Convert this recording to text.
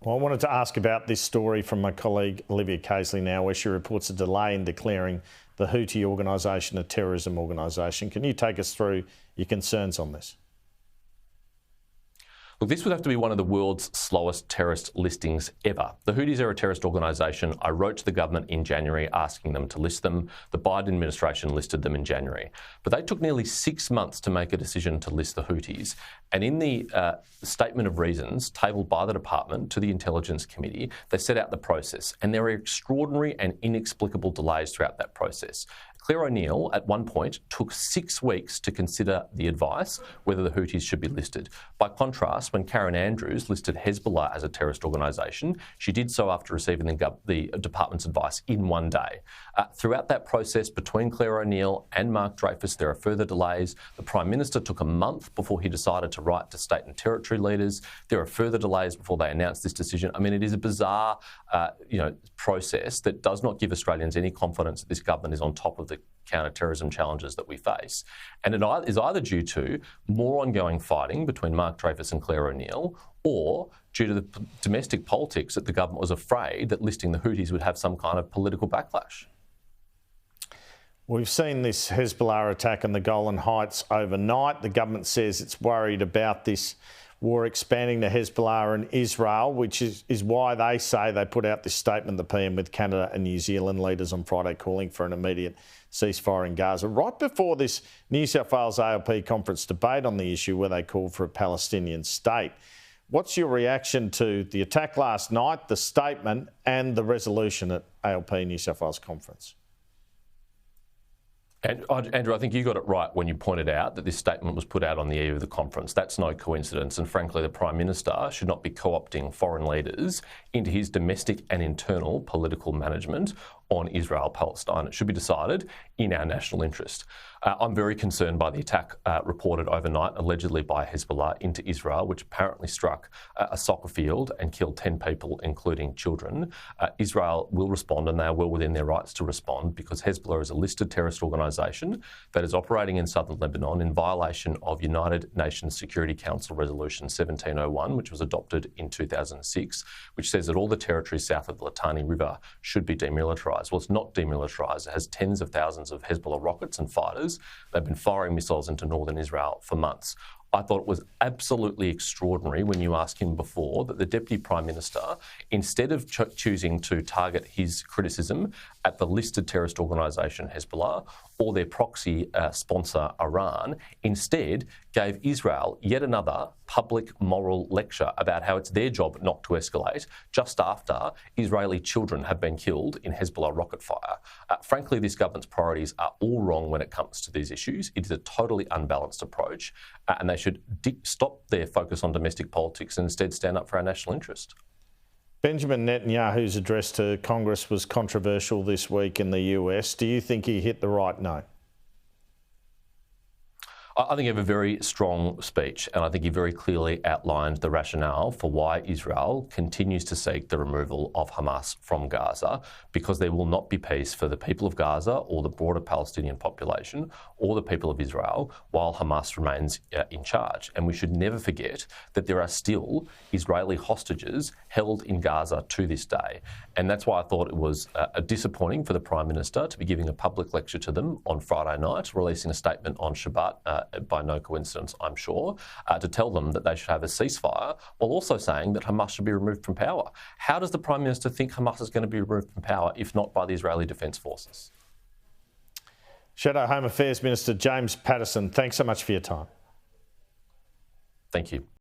Well, I wanted to ask about this story from my colleague Olivia Casely now, where she reports a delay in declaring the Houthi organisation a terrorism organisation. Can you take us through your concerns on this? Look, this would have to be one of the world's slowest terrorist listings ever. The Houthis are a terrorist organisation. I wrote to the government in January asking them to list them. The Biden administration listed them in January. But they took nearly 6 months to make a decision to list the Houthis. And in the statement of reasons tabled by the department to the Intelligence Committee, they set out the process. And there are extraordinary and inexplicable delays throughout that process. Claire O'Neill, at one point, took 6 weeks to consider the advice whether the Houthis should be listed. By contrast, when Karen Andrews listed Hezbollah as a terrorist organisation, she did so after receiving the department's advice in 1 day. Throughout that process, between Claire O'Neill and Mark Dreyfus, there are further delays. The Prime Minister took a month before he decided to write to state and territory leaders. There are further delays before they announced this decision. I mean, it is a bizarre process that does not give Australians any confidence that this government is on top of the counter-terrorism challenges that we face. And it is either due to more ongoing fighting between Mark Dreyfus and Claire O'Neill, or due to the domestic politics that the government was afraid that listing the Houthis would have some kind of political backlash. We've seen this Hezbollah attack on the Golan Heights overnight. The government says it's worried about this war expanding to Hezbollah and Israel, which is why they say they put out this statement, the PM, with Canada and New Zealand leaders on Friday calling for an immediate ceasefire in Gaza. Right before this New South Wales ALP conference debate on the issue where they called for a Palestinian state. What's your reaction to the attack last night, the statement and the resolution at ALP New South Wales conference? And Andrew, I think you got it right when you pointed out that this statement was put out on the eve of the conference. That's no coincidence. And frankly, the Prime Minister should not be co-opting foreign leaders into his domestic and internal political management on Israel-Palestine. It should be decided in our national interest. I'm very concerned by the attack reported overnight, allegedly by Hezbollah, into Israel, which apparently struck a soccer field and killed 10 people, including children. Israel will respond, and they are well within their rights to respond, because Hezbollah is a listed terrorist organisation that is operating in southern Lebanon in violation of United Nations Security Council Resolution 1701, which was adopted in 2006, which says that all the territories south of the Litani River should be demilitarised. Well, it's not demilitarised. It has tens of thousands of Hezbollah rockets and fighters. They've been firing missiles into northern Israel for months. I thought it was absolutely extraordinary when you asked him before that the Deputy Prime Minister, instead of choosing to target his criticism at the listed terrorist organisation Hezbollah or their proxy sponsor Iran, instead gave Israel yet another public moral lecture about how it's their job not to escalate just after Israeli children have been killed in Hezbollah rocket fire. Frankly, this government's priorities are all wrong when it comes to these issues. It is a totally unbalanced approach, and they should stop their focus on domestic politics and instead stand up for our national interest. Benjamin Netanyahu's address to Congress was controversial this week in the US. Do you think he hit the right note? I think he had a very strong speech, and I think he very clearly outlined the rationale for why Israel continues to seek the removal of Hamas from Gaza, because there will not be peace for the people of Gaza or the broader Palestinian population or the people of Israel while Hamas remains in charge. And we should never forget that there are still Israeli hostages held in Gaza to this day. And that's why I thought it was disappointing for the Prime Minister to be giving a public lecture to them on Friday night, releasing a statement on Shabbat, by no coincidence, I'm sure, to tell them that they should have a ceasefire, while also saying that Hamas should be removed from power. How does the Prime Minister think Hamas is going to be removed from power if not by the Israeli Defence Forces? Shadow Home Affairs Minister James Paterson, thanks so much for your time. Thank you.